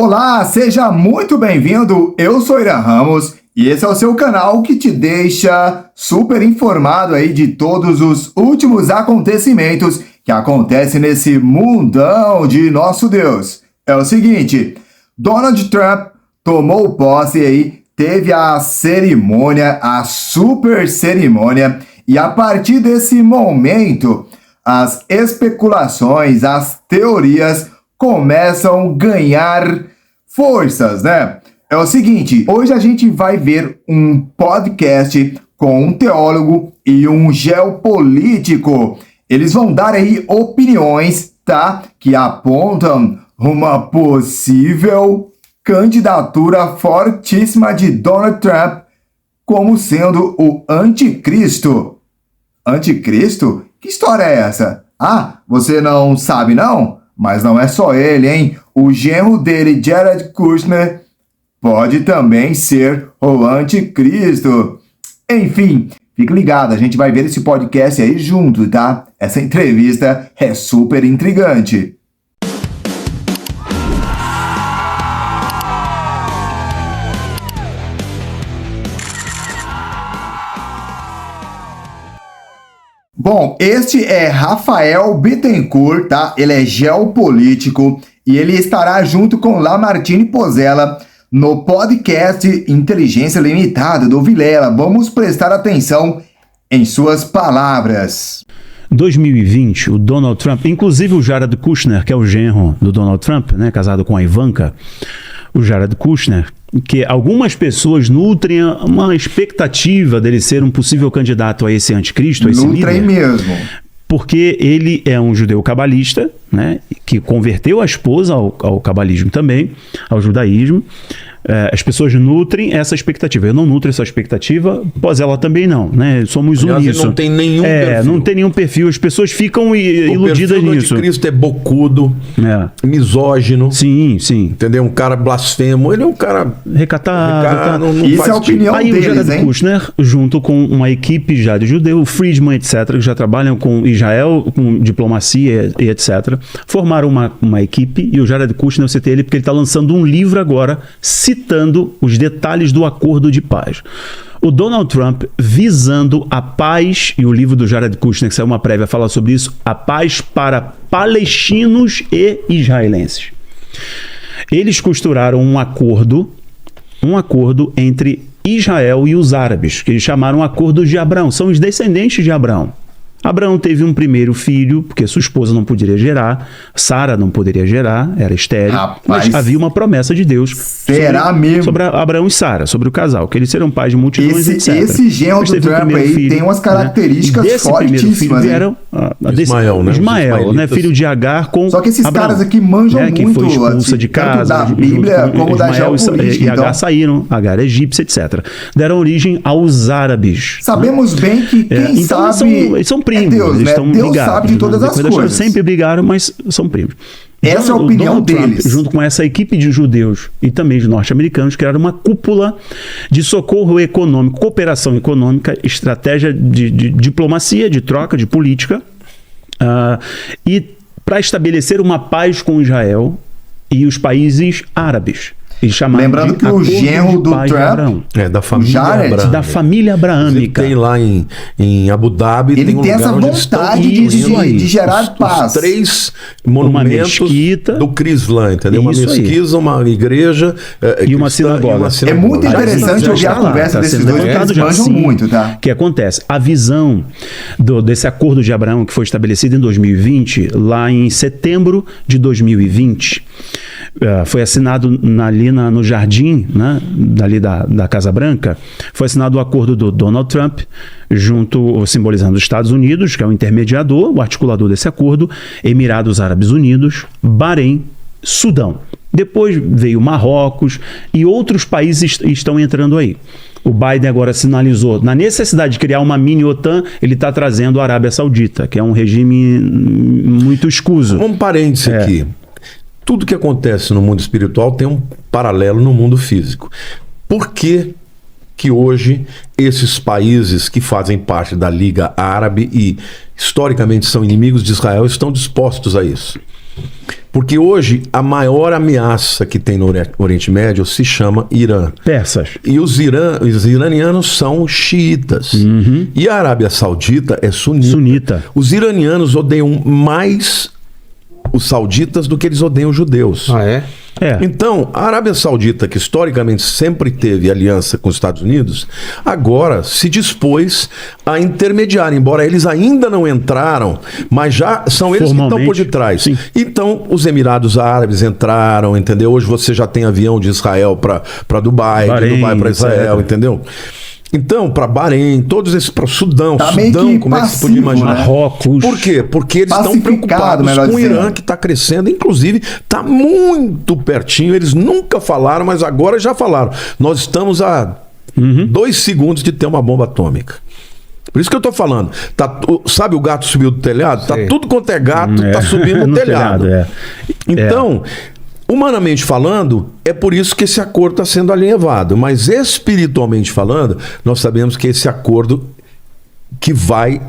Olá, seja muito bem-vindo. Eu sou Irã Ramos e esse é o seu canal que te deixa super informado aí de todos os últimos acontecimentos que acontecem nesse mundão de nosso Deus. É o seguinte, Donald Trump tomou posse aí, teve a cerimônia, a super cerimônia, e a partir desse momento, as especulações, as teorias começam a ganhar forças, né? É o seguinte, hoje a gente vai ver um podcast com um teólogo e um geopolítico. Eles vão dar aí opiniões, tá? Que apontam uma possível candidatura fortíssima de Donald Trump como sendo o anticristo. Anticristo? Que história é essa? Ah, você não sabe não? Mas não é só ele, hein? O genro dele, Jared Kushner, pode também ser o anticristo. Enfim, fique ligado, a gente vai ver esse podcast aí junto, tá? Essa entrevista é super intrigante. Bom, este é Rafael Bittencourt, tá? Ele é geopolítico e ele estará junto com Lamartine Pozzella no podcast Inteligência Limitada do Vilela. Vamos prestar atenção em suas palavras. 2020, o Donald Trump, inclusive o Jared Kushner, que é o genro do Donald Trump, né, casado com a Ivanka, o Jared Kushner, que algumas pessoas nutrem uma expectativa dele ser um possível candidato a esse anticristo, a esse líder. Nutrem mesmo. Porque ele é um judeu cabalista, né, que converteu a esposa ao cabalismo também, ao judaísmo. As pessoas nutrem essa expectativa. Eu não nutro essa expectativa, Pozzella também não, né? Somos uníssonos. Não tem nenhum perfil. Não tem nenhum perfil. As pessoas ficam iludidas nisso. O perfil do anticristo é bocudo, misógino. Sim. Entendeu? Um cara blasfemo. Ele é um cara recatado. Não Isso faz é a opinião aí deles, o Jared Kushner, junto com uma equipe já de judeu, o Friedman, etc., que já trabalham com Israel, com diplomacia e etc., formaram uma equipe, e o Jared Kushner, eu citei ele porque ele está lançando um livro agora, citando os detalhes do acordo de paz. O Donald Trump visando a paz, e o livro do Jared Kushner, que saiu uma prévia, fala sobre isso, a paz para palestinos e israelenses. Eles costuraram um acordo entre Israel e os árabes, que eles chamaram Acordo de Abraão, são os descendentes de Abraão. Abraão teve um primeiro filho, porque sua esposa não poderia gerar, Sara não poderia gerar, era estéril, mas havia uma promessa de Deus sobre Abraão e Sara, sobre o casal, que eles serão pais de multidões, etc. Esse genro do Trump aí tem umas características fortíssimas. Vieram Ismael, né, filho de Agar com Só que esses Abraão, caras aqui manjam muito, que foi expulsa de casa, tanto da Bíblia como da geopolítica. E Agar saíram, Agar é egípcia, etc. Deram origem aos árabes. Sabemos bem que quem sabe... Eles são primos, Deus, eles né? estão Deus ligados. sabe de todas as coisas. Sempre brigaram, mas são primos. Essa é a opinião deles. Trump, junto com essa equipe de judeus e também de norte-americanos, criaram uma cúpula de socorro econômico, cooperação econômica, estratégia de diplomacia, de troca, de política, e para estabelecer uma paz com Israel e os países árabes. Lembrando que o genro do Trump da família abraâmica. Da família abraâmica. Ele tem lá em Abu Dhabi, ele tem essa vontade de gerar paz. Os 3 monumentos do Crislam, entendeu? Uma mesquita, uma igreja e uma sinagoga. É muito interessante ouvir a conversa desses dois, eles manjam muito, tá? O que acontece? A visão desse acordo de Abraão, que foi estabelecido em 2020, lá em setembro de 2020, foi assinado ali no jardim, né, dali da Casa Branca, foi assinado o acordo do Donald Trump, simbolizando os Estados Unidos, que é o intermediador, o articulador desse acordo, Emirados Árabes Unidos, Bahrein, Sudão. Depois veio Marrocos e outros países estão entrando aí. O Biden agora sinalizou, na necessidade de criar uma mini OTAN, ele está trazendo a Arábia Saudita, que é um regime muito escuso. Um parêntese aqui. Tudo que acontece no mundo espiritual tem um paralelo no mundo físico. Por que hoje esses países que fazem parte da Liga Árabe e historicamente são inimigos de Israel estão dispostos a isso? Porque hoje a maior ameaça que tem no Oriente Médio se chama Irã. Persas. E os iranianos são xiitas. E a Arábia Saudita é sunita. Os iranianos odeiam mais os sauditas do que eles odeiam os judeus. Ah, é? É. Então, a Arábia Saudita, que historicamente sempre teve aliança com os Estados Unidos, agora se dispôs a intermediar, embora eles ainda não entraram, mas já são eles que estão por detrás. Sim. Então, os Emirados Árabes entraram, entendeu? Hoje você já tem avião de Israel para Dubai, Bahrein, de Dubai para Israel, etc. entendeu? Então, para Bahrein, todos esses, para Sudão, Tá meio Sudão, que como é que você podia passivo, imaginar? né? Marrocos. Por quê? Porque eles estão Pacificado, preocupados melhor com o dizendo. Irã, que está crescendo, inclusive está muito pertinho. Eles nunca falaram, mas agora já falaram. Nós estamos a 2 segundos de ter uma bomba atômica. Por isso que eu tô falando. Sabe o gato subiu do telhado? Tá Sim. tudo quanto é gato, tá subindo no No telhado. telhado, Então, humanamente falando, é por isso que esse acordo está sendo alinhavado. Mas espiritualmente falando, nós sabemos que esse acordo que vai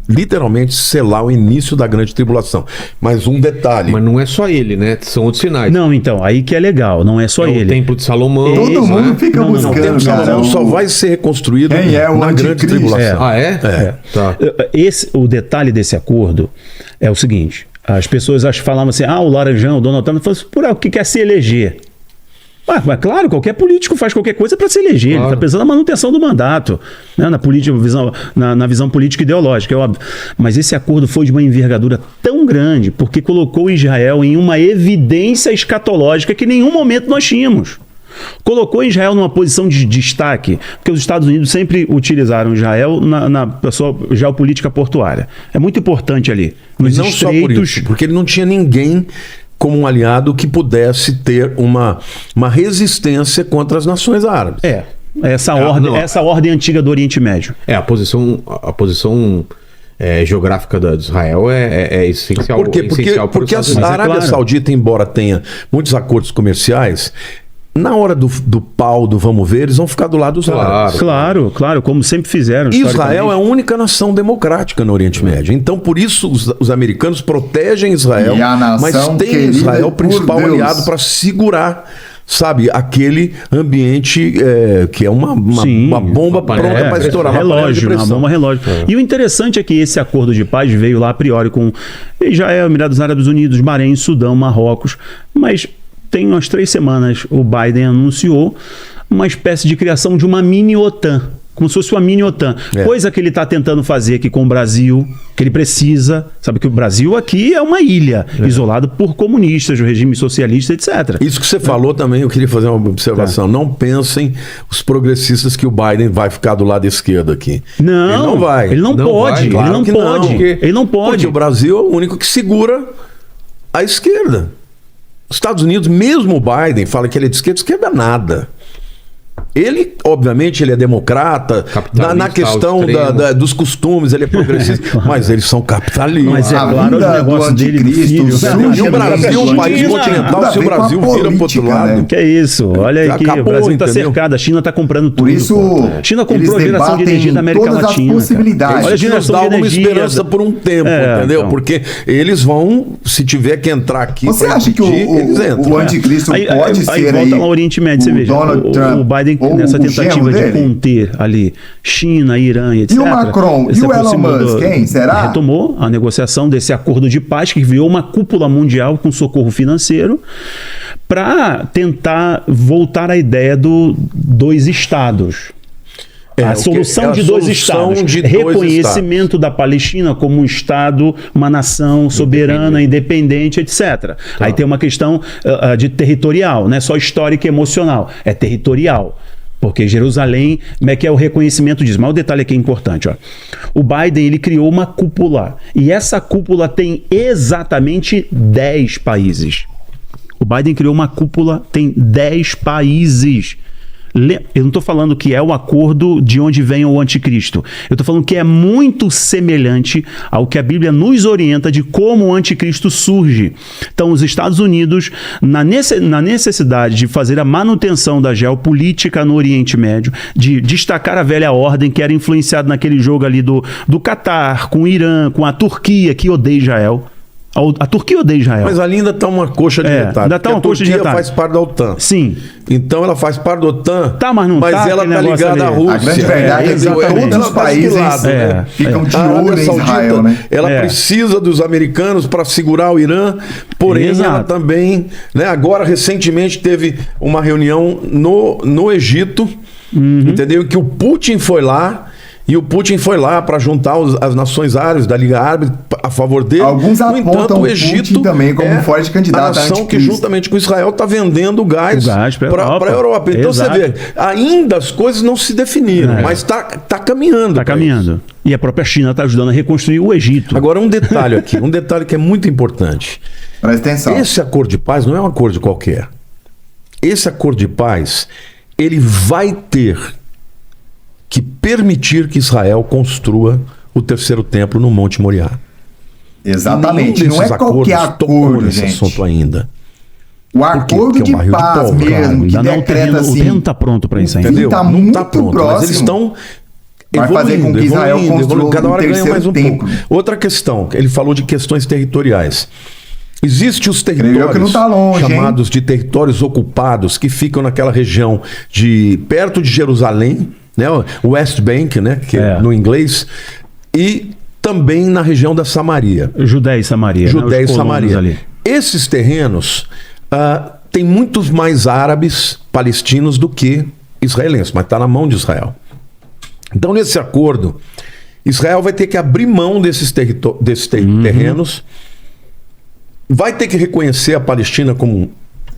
literalmente selar o início da grande tribulação. Mas um detalhe. Mas não é só ele, né? São outros sinais. Não, então, aí que é legal, não é só É o ele. Templo de Salomão. Todo né? mundo fica Não, não, O buscando, tempo de cara. Salomão só vai ser reconstruído Quem é o na grande anticristo? tribulação. Ah, é? Tá. O detalhe desse acordo é o seguinte: as pessoas falavam assim, o Laranjão, o Donald Trump, falou assim, por que quer se eleger? Mas claro, qualquer político faz qualquer coisa para se eleger. Claro. Ele está pensando na manutenção do mandato, né, na visão política ideológica, é óbvio. Mas esse acordo foi de uma envergadura tão grande porque colocou Israel em uma evidência escatológica que em nenhum momento nós tínhamos. Colocou Israel numa posição de destaque, porque os Estados Unidos sempre utilizaram Israel na sua geopolítica portuária. É muito importante ali. Nos Não só por isso, porque ele não tinha ninguém como um aliado que pudesse ter uma resistência contra as nações árabes. Essa ordem antiga do Oriente Médio. A posição geográfica de Israel é essencial. Por quê? Porque a Arábia Saudita, embora tenha muitos acordos comerciais, na hora do pau, do vamos ver, eles vão ficar do lado dos árabes. Claro, como sempre fizeram. Israel é a única nação democrática no Oriente Médio. Então, por isso, os americanos protegem Israel, E a nação mas tem querida Israel o por principal Deus. aliado para segurar, sabe, aquele ambiente que é uma bomba pronta para estourar. Uma panela de relógio, uma pressão. bomba relógio. E o interessante é que esse acordo de paz veio lá a priori com Israel, Emirados Árabes Unidos, Bahrein, Sudão, Marrocos, mas tem umas 3 semanas o Biden anunciou uma espécie de criação de uma mini OTAN, como se fosse uma mini OTAN. Coisa que ele está tentando fazer aqui com o Brasil, que ele precisa. Sabe que o Brasil aqui é uma ilha, isolada por comunistas, do regime socialista, etc. Isso que você falou também, eu queria fazer uma observação. Não pensem os progressistas que o Biden vai ficar do lado esquerdo aqui. Não, ele não vai. Ele não pode. Claro Ele não que pode. não. Ele não pode. Porque o Brasil é o único que segura a esquerda. Os Estados Unidos, mesmo o Biden, fala que ele é de esquerda é nada. Ele, obviamente, ele é democrata, na questão dos costumes, ele é progressista, mas eles são capitalistas. Mas é A claro, o vinda negócio do dele do anticristo filho. surge E o Brasil, um país continental, se o Brasil vira pro outro lado... né? Que é isso? Olha aí que Acabou, o Brasil está entendeu? cercado, a China está comprando tudo. Por isso, pô. A China comprou a eles geração de energia da América debatem Latina. todas as possibilidades. Cara. Olha a Isso nos geração dá de alguma energia. esperança por um tempo, entendeu? Então. Porque eles vão, se tiver que entrar aqui... Você pra acha que impedir, eles entram. o anticristo Aí pode ser volta aí lá ao Oriente Médio, você o veja. Donald Trump O Biden, ou nessa o tentativa genro de dele? conter ali China, Irã, etc. E o Macron? ele se E o Elon aproximou Musk, hein? Será? Retomou a negociação desse acordo de paz que virou uma cúpula mundial com socorro financeiro para tentar voltar à ideia dos estados. A solução de dois estados. Reconhecimento da Palestina como um estado, uma nação soberana, independente, etc. Aí tem uma questão de territorial, não é só histórica e emocional, é territorial. Porque Jerusalém, como é que é o reconhecimento disso? Mas o detalhe aqui é importante. Ó. O Biden ele criou uma cúpula. E essa cúpula tem exatamente 10 países. O Biden criou uma cúpula, tem 10 países. Eu não estou falando que é o acordo de onde vem o anticristo. Eu estou falando que é muito semelhante ao que a Bíblia nos orienta de como o anticristo surge. Então, os Estados Unidos, na necessidade de fazer a manutenção da geopolítica no Oriente Médio, de destacar a velha ordem que era influenciada naquele jogo ali do Catar, com o Irã, com a Turquia, que odeia Israel. A Turquia odeia Israel. Mas ali ainda está uma coxa de detalhe. Ainda tá uma coxa de Turquia detalhe. faz parte da OTAN. Sim. Então ela faz parte da OTAN, Tá, mas não tá, ela aquele tá negócio ligada à ali. Rússia. A grande verdade é que exatamente. todos os países ficam de A Arábia olho em Saudita, Israel, né? ela precisa dos americanos para segurar o Irã, porém Exato. ela também, né, agora recentemente teve uma reunião no Egito, entendeu? Que o Putin foi lá. E o Putin foi lá para juntar as nações árabes da Liga Árabe a favor dele. Alguns No apontam entanto, o o Egito Putin também como um forte candidato a a nação que anticristo. juntamente com Israel está vendendo gás, O gás pra Europa. para a Europa. Então Exato. você vê, ainda as coisas não se definiram, mas está caminhando. Tá pra caminhando. E a própria China está ajudando a reconstruir o Egito. Agora, um detalhe aqui, um detalhe que é muito importante. Presta atenção. Esse acordo de paz não é um acordo qualquer. Esse acordo de paz, ele vai ter que permitir que Israel construa o terceiro templo no Monte Moriá. Exatamente. Nenhum Não é desses qualquer acordos tocou acordo, nesse gente. assunto ainda. O quê? acordo Porque é um de barril de paz pólvora, mesmo, Claro, que ainda não, decreta o assim... terreno está pronto para isso ainda. Entendeu? Tá Não muito está pronto, mas próximo. eles estão Vai fazer com que Israel construa cada um hora ganha terceiro mais um templo. pouco. Outra questão, ele falou de questões territoriais. Existem os eu que territórios não tá longe, chamados de territórios ocupados que ficam naquela região perto de Jerusalém, né, o West Bank, né, que no inglês, e também na região da Samaria. Judéia e Samaria. Judéia e Os colonos Samaria. ali. Esses terrenos têm muitos mais árabes palestinos do que israelenses, mas está na mão de Israel. Então, nesse acordo, Israel vai ter que abrir mão desses terrenos, vai ter que reconhecer a Palestina como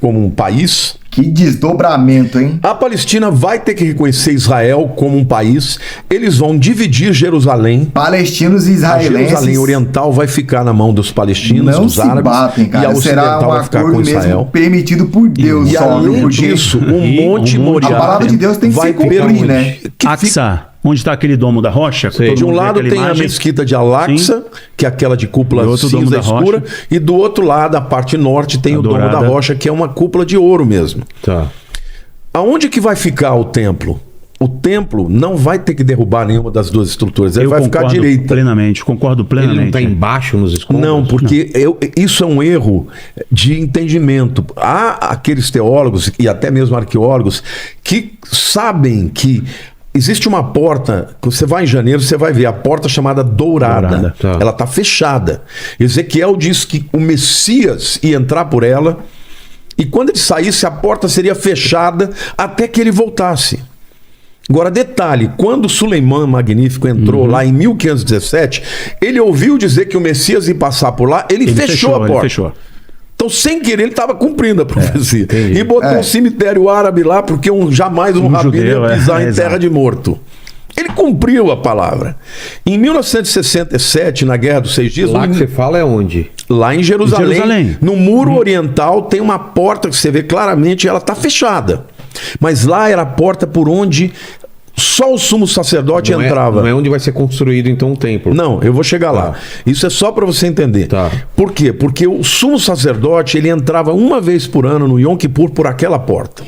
um país. Que desdobramento, hein? A Palestina vai ter que reconhecer Israel como um país. Eles vão dividir Jerusalém. Palestinos e A israelenses Jerusalém Oriental vai ficar na mão dos palestinos, não dos se árabes, batem, e cara. a Será Ocidental um vai ficar acordo com mesmo Israel. permitido por Deus E só, viu? além Porque disso, E o Monte um monte- Moriá a palavra de Deus tem que vai se cumprir, permitir né? que Aqsa, onde está aquele domo da rocha. Sei. todo de um mundo vê lado aquela tem a imagem. mesquita de Al-Aqsa, que é aquela de cúpula E outro domo cinza da escura, rocha. e do outro lado, a parte norte, tem A o domo da dourada. rocha, que é uma cúpula de ouro mesmo. Tá. Aonde que vai ficar o templo? O templo não vai ter que derrubar nenhuma das duas estruturas, ele Eu vai ficar à concordo direita. plenamente, concordo Ele plenamente. não está embaixo nos escombros? Não, porque isso é um erro de entendimento. Há aqueles teólogos e até mesmo arqueólogos que sabem que existe uma porta, você vai em janeiro, você vai ver a porta chamada Dourada. Dourada, tá. Ela está fechada. Ezequiel diz que o Messias ia entrar por ela e quando ele saísse, a porta seria fechada até que ele voltasse. Agora, detalhe, quando Suleimã Magnífico entrou lá em 1517, ele ouviu dizer que o Messias ia passar por lá, ele fechou a porta. Ele fechou. Então, sem querer, ele estava cumprindo a profecia. entendi. E botou um cemitério árabe lá, porque jamais um rabino judeu, ia pisar em exato. terra de morto. Ele cumpriu a palavra. Em 1967, na Guerra dos 6 Dias, Lá que você fala é onde? lá em Jerusalém, Jerusalém. no muro oriental, tem uma porta que você vê claramente, ela está fechada. Mas lá era a porta por onde só o sumo sacerdote Não entrava. não é onde vai ser construído então o templo. Não, eu vou chegar lá. Isso é só para você entender. Tá. Por quê? Porque o sumo sacerdote, ele entrava uma vez por ano no Yom Kippur por aquela porta.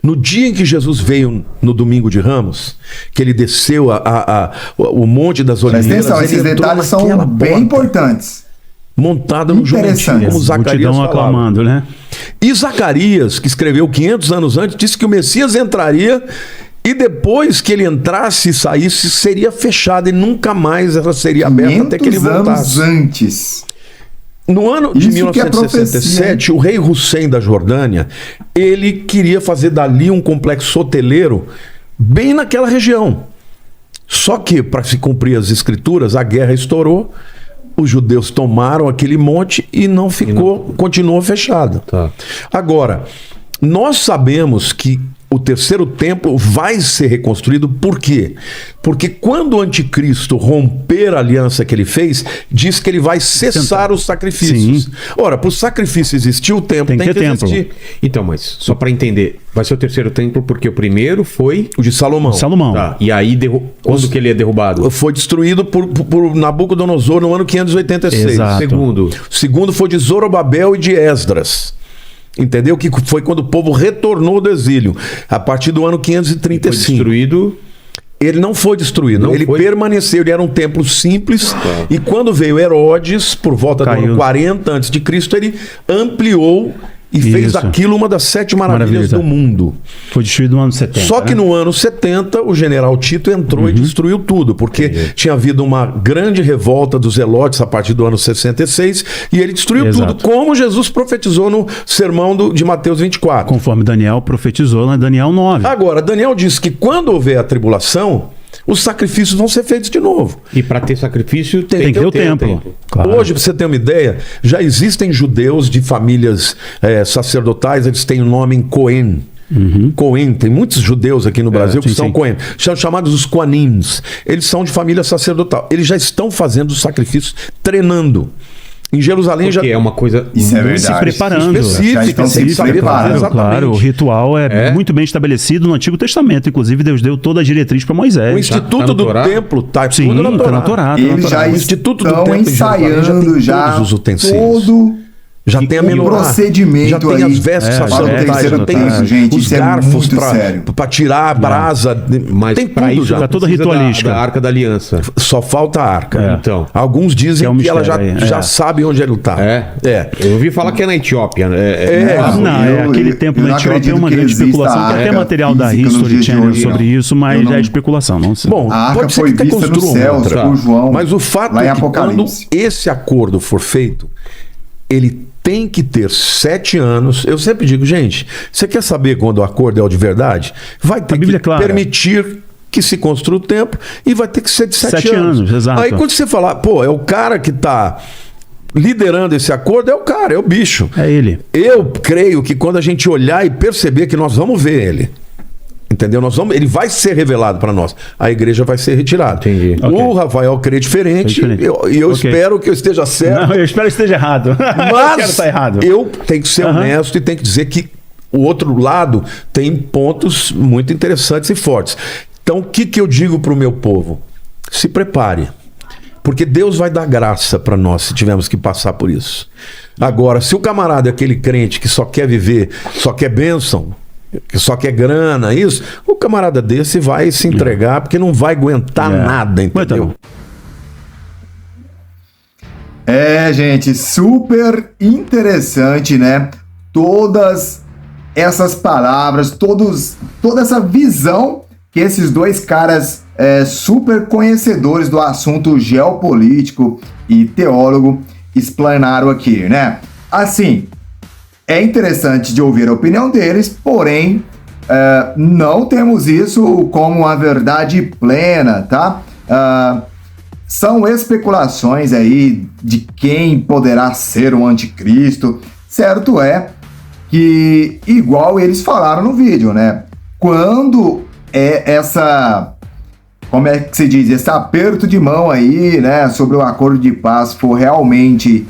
No dia em que Jesus veio no domingo de Ramos, que ele desceu o Monte das Presta Oliveiras, atenção, ele esses entrou detalhes são naquela bem porta, importantes. montada no jumentinho, Interessante. como Zacarias Multidão falava. aclamando, né? E Zacarias, que escreveu 500 anos antes, disse que o Messias entraria e depois que ele entrasse e saísse, seria fechada e nunca mais ela seria aberta até que ele 500 voltasse. anos antes. No ano de Isso que é 1967, o rei Hussein da Jordânia, ele queria fazer dali um complexo hoteleiro bem naquela região. Só que, para se cumprir as escrituras, a guerra estourou, os judeus tomaram aquele monte e não ficou, continuou fechado. Tá. Agora, nós sabemos que o terceiro templo vai ser reconstruído, por quê? Porque quando o anticristo romper a aliança que ele fez, diz que ele vai cessar os sacrifícios. Sim. Ora, para o sacrifício existir, o templo Tem tem que que ter templo. existir. Então, mas só para entender, vai ser o terceiro templo porque o primeiro foi... O de Salomão. Salomão. Tá. E aí, quando que ele é derrubado? Foi destruído por Nabucodonosor no ano 586. Exato. Segundo. O segundo foi de Zorobabel e de Esdras. Entendeu? Que foi quando o povo retornou do exílio, a partir do ano Foi 535. destruído... Ele não foi destruído, ele permaneceu, ele era um templo simples, e quando veio Herodes, por volta do ano 40 a.C., ele ampliou e fez aquilo uma das 7 maravilhas do mundo. Foi destruído no ano 70. Só que no ano 70, o general Tito entrou e destruiu tudo, porque tinha havido uma grande revolta dos zelotes a partir do ano 66, e ele destruiu tudo, como Jesus profetizou no sermão de Mateus 24. Conforme Daniel profetizou em Daniel 9. Agora, Daniel disse que quando houver a tribulação, os sacrifícios vão ser feitos de novo. E para ter sacrifício tem que ter o templo. Claro. Hoje, para você ter uma ideia, já existem judeus de famílias sacerdotais, eles têm o nome em Cohen. Cohen, tem muitos judeus aqui no Brasil que são Cohen. São chamados os Koanims. Eles são de família sacerdotal. Eles já estão fazendo os sacrifícios, treinando. Em Jerusalém já é uma coisa se preparando, específica, se preparando, claro. O ritual é muito bem estabelecido no Antigo Testamento. Inclusive, Deus deu toda a diretriz para Moisés. O Instituto do Templo está tudo na Torá. Eles já estão ensaiando já todos os utensílios. Já tem a menorá, procedimento, já tem as vestes sacerdotais, já tem isso, gente, os garfos para tirar a brasa. Mas tem para tudo isso já. Toda ritualística. Da Arca da Aliança. Só falta a arca. Então. Alguns dizem que ela mistério, já sabe onde ele está. Eu ouvi falar que é na Etiópia. Aquele tempo na Etiópia é uma grande especulação. Tem até material da History Channel sobre isso, mas é especulação. Não sei. Bom, a arca pode ser foi que vista no céu, por João, mas o fato é que quando esse acordo for feito, ele tem que ter 7 anos. Eu sempre digo, gente, você quer saber quando o acordo é de verdade? Vai ter que permitir que se construa o templo e vai ter que ser de 7 anos. Exato. Aí quando você falar, é o cara que está liderando esse acordo, é o cara, é o bicho. É ele. Eu creio que quando a gente olhar e perceber que nós vamos ver ele, entendeu? Ele vai ser revelado para nós. A igreja vai ser retirada. Entendi. O Rafael crê diferente. E eu espero que eu esteja certo. Não, eu espero que esteja errado. Mas eu tenho que ser honesto e tenho que dizer que o outro lado tem pontos muito interessantes e fortes. Então, o que eu digo para o meu povo? Se prepare. Porque Deus vai dar graça para nós se tivermos que passar por isso. Agora, se o camarada é aquele crente que só quer viver, só quer bênção, que só quer grana, isso, o camarada desse vai se entregar porque não vai aguentar nada, entendeu? Gente, super interessante, né? Todas essas palavras, toda essa visão que esses dois caras super conhecedores do assunto geopolítico e teólogo explanaram aqui, né? Assim, é interessante de ouvir a opinião deles, porém, não temos isso como uma verdade plena, tá? São especulações aí de quem poderá ser o anticristo. Certo é que, igual eles falaram no vídeo, né? Quando como é que se diz? Esse aperto de mão aí, né? Sobre o acordo de paz for realmente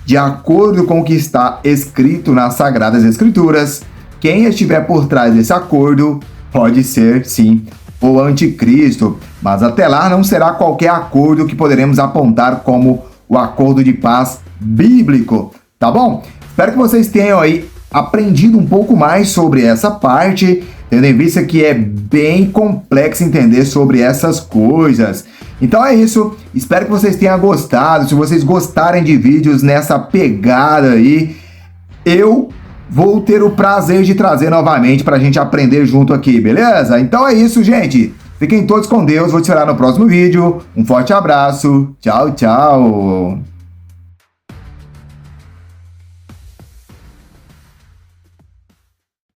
de acordo com o que está escrito nas Sagradas Escrituras, quem estiver por trás desse acordo pode ser, sim, o anticristo. Mas até lá não será qualquer acordo que poderemos apontar como o acordo de paz bíblico, tá bom? Espero que vocês tenham aí aprendido um pouco mais sobre essa parte, tendo em vista que é bem complexo entender sobre essas coisas. Então é isso, espero que vocês tenham gostado. Se vocês gostarem de vídeos nessa pegada aí, eu vou ter o prazer de trazer novamente pra gente aprender junto aqui, beleza? Então é isso, gente. Fiquem todos com Deus, vou te esperar no próximo vídeo. Um forte abraço, tchau, tchau.